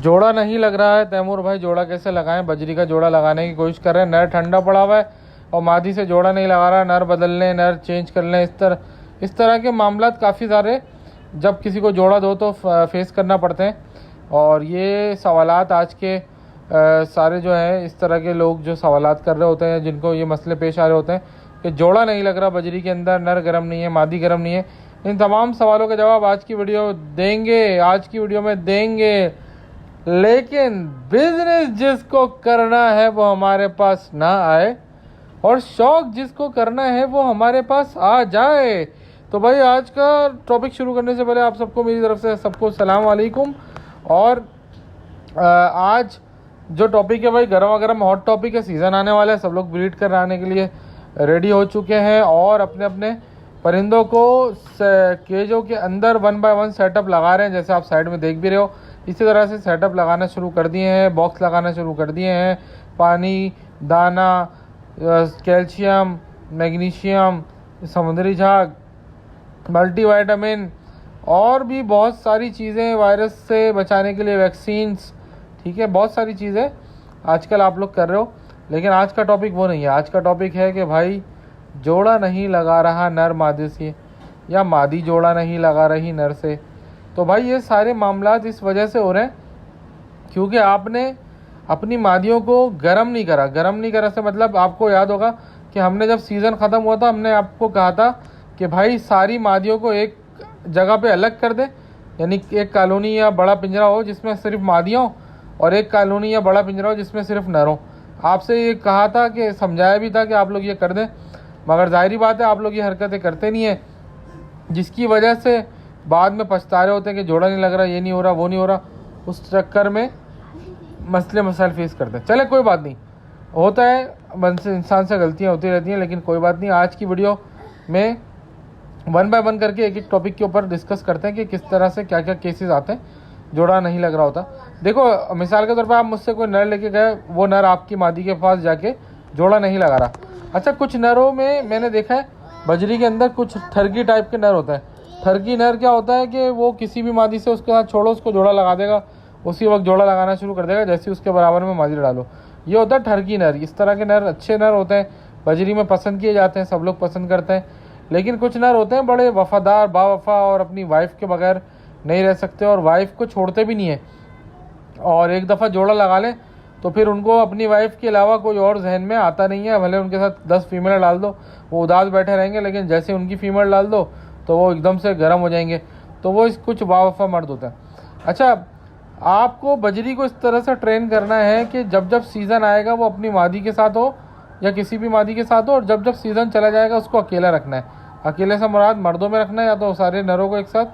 जोड़ा नहीं लग रहा है तैमूर भाई, जोड़ा कैसे लगाएं? बजरी का जोड़ा लगाने की कोशिश कर रहे हैं, नर ठंडा पड़ा हुआ है और मादी से जोड़ा नहीं लगा रहा, नर बदल लें, नर चेंज कर लें, इस तरह के मामला काफ़ी सारे जब किसी को जोड़ा दो तो फेस करना पड़ते हैं। और ये सवालात आज के सारे जो है इस तरह के लोग जो सवालात कर रहे होते हैं, जिनको ये मसले पेश आ रहे होते हैं कि जोड़ा नहीं लग रहा बजरी के अंदर, नर गर्म नहीं है, मादी गर्म नहीं है, इन तमाम सवालों का जवाब आज की वीडियो में देंगे। लेकिन बिजनेस जिसको करना है वो हमारे पास ना आए और शौक जिसको करना है वो हमारे पास आ जाए। तो भाई आज का टॉपिक शुरू करने से पहले आप सबको मेरी तरफ से सबको सलाम वालेकुम। और आज जो टॉपिक है भाई गरमा गरम हॉट टॉपिक है, सीज़न आने वाला है, सब लोग ब्रीड कर आने के लिए रेडी हो चुके हैं और अपने अपने परिंदों को केजों के अंदर 1 बाय 1 सेटअप लगा रहे हैं, जैसे आप साइड में देख भी रहे हो। इसी तरह से सेटअप लगाना शुरू कर दिए हैं, बॉक्स लगाना शुरू कर दिए हैं, पानी, दाना, कैल्शियम, मैग्नीशियम, समुद्री झाग, मल्टीविटामिन और भी बहुत सारी चीज़ें, वायरस से बचाने के लिए वैक्सीन्स, ठीक है, बहुत सारी चीज़ें आजकल आप लोग कर रहे हो। लेकिन आज का टॉपिक वो नहीं है। आज का टॉपिक है कि भाई जोड़ा नहीं लगा रहा नर मादी से, या मादी जोड़ा नहीं लगा रही नर से। तो भाई ये सारे मामलात इस वजह से हो रहे हैं क्योंकि आपने अपनी मादियों को गर्म नहीं करा से मतलब आपको याद होगा कि हमने जब सीज़न ख़त्म हुआ था हमने आपको कहा था कि भाई सारी मादियों को एक जगह पे अलग कर दें, यानी एक कॉलोनी या बड़ा पिंजरा हो जिसमें सिर्फ मादियाँ हो और एक कॉलोनी या बड़ा पिंजरा हो जिसमें सिर्फ नर हो। आपसे ये कहा था कि समझाया भी था कि आप लोग ये कर दें, मगर जाहिर बात है आप लोग ये हरकतें करते नहीं हैं, जिसकी वजह से बाद में पछता रहे होते हैं कि जोड़ा नहीं लग रहा, ये नहीं हो रहा, वो नहीं हो रहा। उस चक्कर में मसले मसाइल फेस करते हैं। चले कोई बात नहीं, होता है, इंसान से गलतियाँ होती रहती हैं, लेकिन कोई बात नहीं। आज की वीडियो में 1 बाय 1 करके एक एक टॉपिक के ऊपर डिस्कस करते हैं कि किस तरह से क्या क्या केसेस आते हैं जोड़ा नहीं लग रहा होता। देखो मिसाल के तौर पर आप मुझसे कोई नर लेके गए, वो नर आपकी मादी के पास जाके जोड़ा नहीं लगा रहा। अच्छा, कुछ नरों में मैंने देखा है बजरी के अंदर कुछ ठरकी टाइप के नर होता है। ठरकी नर क्या होता है कि वो किसी भी मादी से उसके साथ छोड़ो, उसको जोड़ा लगा देगा, उसी वक्त जोड़ा लगाना शुरू कर देगा जैसे उसके बराबर में मादी डालो। ये होता है ठरकी नर। इस तरह के नर अच्छे नर होते हैं, बजरी में पसंद किए जाते हैं, सब लोग पसंद करते हैं। लेकिन कुछ नर होते हैं बड़े वफादार, बावफा, और अपनी वाइफ के बगैर नहीं रह सकते और वाइफ को छोड़ते भी नहीं है, और एक दफ़ा जोड़ा लगा लें तो फिर उनको अपनी वाइफ के अलावा कोई और जहन में आता नहीं है। भले उनके साथ 10 फीमेल डाल दो, वो उदास बैठे रहेंगे, लेकिन जैसे उनकी फ़ीमेल डाल दो तो वो एकदम से गर्म हो जाएंगे। तो वो कुछ बावफा मर्द होता है। अच्छा, आपको बजरी को इस तरह से ट्रेन करना है कि जब जब सीज़न आएगा वो अपनी मादी के साथ हो या किसी भी मादी के साथ हो, और जब जब सीज़न चला जाएगा उसको अकेला रखना है। अकेले से मुराद मर्दों में रखना है, या तो सारे नरों को एक साथ,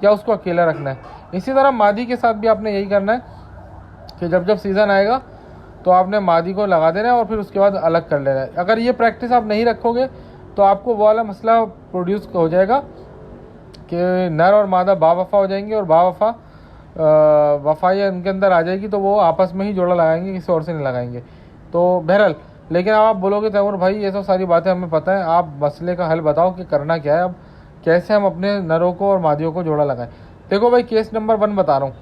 या उसको अकेला रखना है। इसी तरह मादी के साथ भी आपने यही करना है कि जब जब सीज़न आएगा तो आपने मादी को लगा देना है और फिर उसके बाद अलग कर लेना है। अगर ये प्रैक्टिस आप नहीं रखोगे तो आपको वो वाला मसला प्रोड्यूस हो जाएगा कि नर और मादा बावफा हो जाएंगे, और बावफा वफाई उनके अंदर आ जाएगी, तो वो आपस में ही जोड़ा लगाएंगे, किसी और से नहीं लगाएंगे। तो बहरहाल, लेकिन आप बोलोगे तैमूर भाई ये सब सारी बातें हमें पता है, आप मसले का हल बताओ कि करना क्या है, अब कैसे हम अपने नरों को और मादियों को जोड़ा लगाएं। देखो भाई, केस नंबर 1 बता रहा हूँ।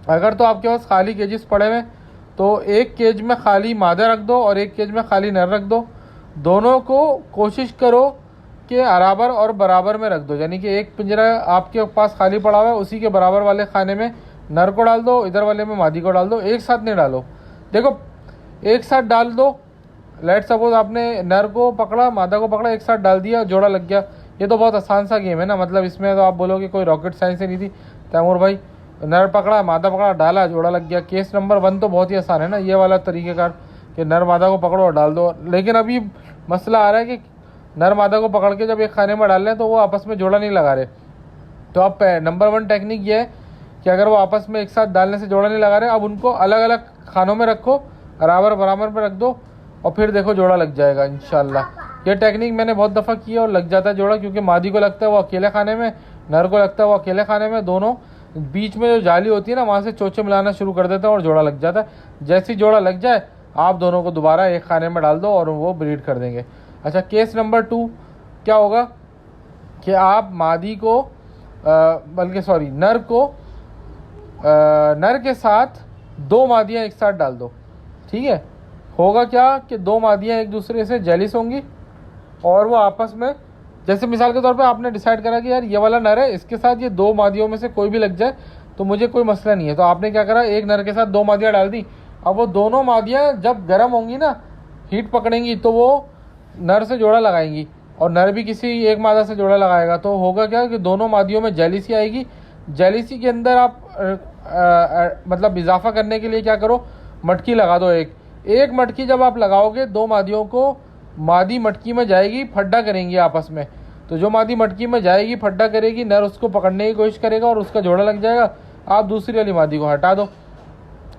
अगर तो आपके पास खाली केजेस पड़े हुए तो एक केज में खाली मादा रख दो और एक केज में खाली नर रख दो। दोनों को कोशिश करो कि बराबर और बराबर में रख दो, यानी कि एक पिंजरा आपके पास खाली पड़ा हुआ है, उसी के बराबर वाले खाने में नर को डाल दो, इधर वाले में मादी को डाल दो। एक साथ नहीं डालो। देखो, एक साथ डाल दो, लेट सपोज आपने नर को पकड़ा, मादा को पकड़ा, एक साथ डाल दिया, जोड़ा लग गया। ये तो बहुत आसान सा गेम है ना, मतलब इसमें तो आप बोलोगे कोई रॉकेट साइंस ही नहीं थी तैमूर भाई। नर पकड़ा, मादा पकड़ा, डाला, जोड़ा लग गया। केस नंबर 1 तो बहुत ही आसान है ना, ये वाला तरीक़ेकार कि नर मादा को पकड़ो और डाल दो। लेकिन अभी मसला आ रहा है कि नर मादा को पकड़ के जब एक खाने में डाल रहे हैं तो वो आपस में जोड़ा नहीं लगा रहे। तो अब नंबर 1 टेक्निक ये है कि अगर वो आपस में एक साथ डालने से जोड़ा नहीं लगा रहे, अब उनको अलग अलग खानों में रखो, बराबर बराबर में रख दो, और फिर देखो जोड़ा लग जाएगा इंशाल्लाह। ये टेक्निक मैंने बहुत दफ़ा किया और लग जाता है जोड़ा, क्योंकि मादी को लगता है वो अकेले खाने में, नर को लगता है वो अकेले खाने में, दोनों बीच में जो जाली होती है ना वहाँ से चोचे मिलाना शुरू कर देते हैं और जोड़ा लग जाता है। जैसे ही जोड़ा लग जाए आप दोनों को दोबारा एक खाने में डाल दो और वो ब्रीड कर देंगे। अच्छा, केस नंबर 2 क्या होगा कि आप मादी को बल्कि सॉरी नर को नर के साथ 2 मादियाँ एक साथ डाल दो, ठीक है। होगा क्या कि 2 मादियाँ एक दूसरे से जेलिस होंगी और वो आपस में, जैसे मिसाल के तौर पे आपने डिसाइड करा कि यार ये वाला नर है, इसके साथ ये 2 मादियों में से कोई भी लग जाए तो मुझे कोई मसला नहीं है, तो आपने क्या करा, एक नर के साथ 2 मादियाँ डाल दी। अब वो दोनों मादियाँ जब गर्म होंगी ना, हीट पकड़ेंगी, तो वो नर से जोड़ा लगाएंगी और नर भी किसी एक मादा से जोड़ा लगाएगा। तो होगा क्या कि दोनों मादियों में जेलिसी आएगी। जेलिसी के अंदर आप मतलब इजाफा करने के लिए क्या करो, मटकी लगा दो। एक मटकी जब आप लगाओगे 2 मादियों को, मादी मटकी में जाएगी, फड्डा करेंगी आपस में। तो जो मादी मटकी में जाएगी, फड्डा करेगी, नर उसको पकड़ने की कोशिश करेगा और उसका जोड़ा लग जाएगा, आप दूसरी वाली मादी को हटा दो।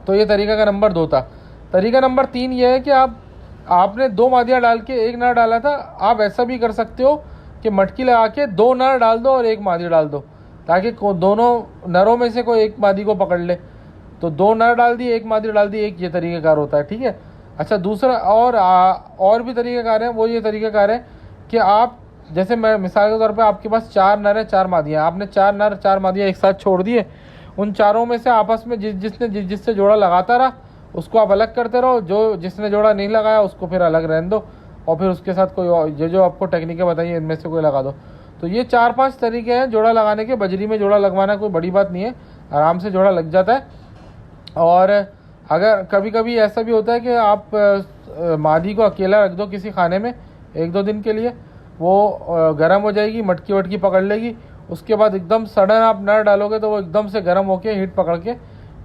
तो ये तरीका का नंबर 2 था। तरीका नंबर 3 ये है कि आपने 2 मादियाँ डाल के एक नर डाला था, आप ऐसा भी कर सकते हो कि मटकी लगा के 2 नर डाल दो और 1 मादी डाल दो, ताकि दोनों नरों में से कोई एक मादी को पकड़ ले। तो 2 नर डाल दी, 1 मादी डाल दी, एक ये तरीक़ाकार होता है, ठीक है। अच्छा, दूसरा और भी तरीक़ाकार है। वो ये तरीक़ाकार है कि आप, जैसे मैं मिसाल के तौर पे आपके पास 4 नर है, 4 मादियाँ, आपने 4 नर 4 मादियाँ एक साथ छोड़ दिए। उन चारों में से आपस में जिससे जोड़ा लगाता रहा उसको आप अलग करते रहो, जिसने जोड़ा नहीं लगाया उसको फिर अलग रहने दो, और फिर उसके साथ कोई और जो आपको टेक्निकें बताइए इनमें से कोई लगा दो। तो ये 4-5 तरीके हैं जोड़ा लगाने के। बजरी में जोड़ा लगवाना कोई बड़ी बात नहीं है, आराम से जोड़ा लग जाता है। और अगर कभी कभी ऐसा भी होता है कि आप मादी को अकेला रख दो किसी खाने में 1-2 दिन के लिए, वो गर्म हो जाएगी, मटकी वटकी पकड़ लेगी, उसके बाद एकदम सडन आप नर डालोगे तो वो एकदम से गर्म होके हीट पकड़ के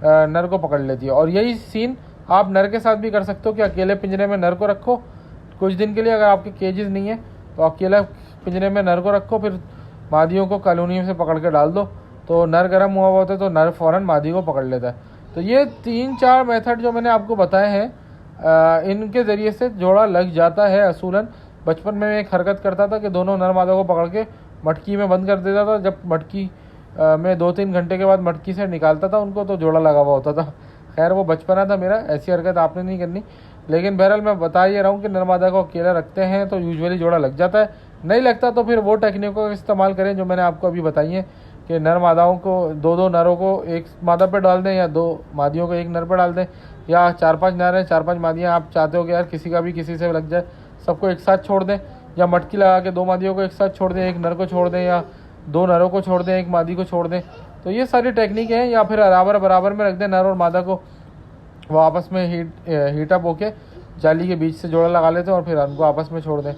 नर को पकड़ लेती है। और यही सीन आप नर के साथ भी कर सकते हो कि अकेले पिंजरे में नर को रखो कुछ दिन के लिए, अगर आपके केजेस नहीं है तो अकेला पिंजरे में नर को रखो, फिर मादियों को कॉलोनी से पकड़ के डाल दो, तो नर गर्म हुआ होता है तो नर फ़ौरन मादी को पकड़ लेता है। तो ये 3-4 मेथड जो मैंने आपको बताए हैं, इनके ज़रिए से जोड़ा लग जाता है असूलन। बचपन में मैं एक हरकत करता था कि दोनों नर मादा को पकड़ के मटकी में बंद कर देता था, जब मटकी में 2-3 घंटे के बाद मटकी से निकालता था उनको, तो जोड़ा लगा हुआ होता था। खैर वो बचपना था मेरा, ऐसी हरकत आपने नहीं करनी। लेकिन बहरहाल मैं बता ये रहा हूँ कि नर मादा को अकेला रखते हैं तो यूजुअली जोड़ा लग जाता है, नहीं लगता तो फिर वो टेक्निकों का इस्तेमाल करें जो मैंने आपको अभी बताई हैं, कि नर मादाओं को 2-2 नरों को एक मादा पे डाल दें, या 2 मादियों को एक नर पे डाल दें, या 4-5 नर हैं 4-5 मादियाँ, आप चाहते हो कि यार किसी का भी किसी से लग जाए, सबको एक साथ छोड़ दें, या मटकी लगा के 2 मादियों को एक साथ छोड़ दें, एक नर को छोड़ दें, या 2 नरों को छोड़ दें, एक मादी को छोड़ दें। तो ये सारी टेक्निक हैं। या फिर बराबर में रख दें नर और मादा को, वो आपस में हीटअप होके जाली के बीच से जोड़ा लगा लेते हैं और फिर उनको आपस में छोड़ दें।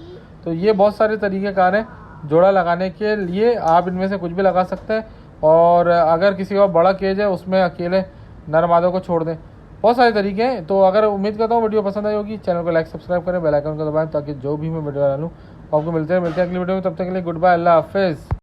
तो ये बहुत सारे तरीक़ेकार हैं जोड़ा लगाने के लिए, आप इनमें से कुछ भी लगा सकते हैं। और अगर किसी का बड़ा केज है उसमें अकेले नर मादा को छोड़ दें, बहुत सारे तरीके हैं। तो अगर उम्मीद करता हूँ वीडियो पसंद आई होगी, चैनल को लाइक सब्सक्राइब करें, बेल आइकन को दबाएं ताकि जो भी मैं वीडियो डालूँ आपको मिलते हैं अगली वीडियो में। तब तक के लिए गुड बाय, अल्लाह हाफिज़।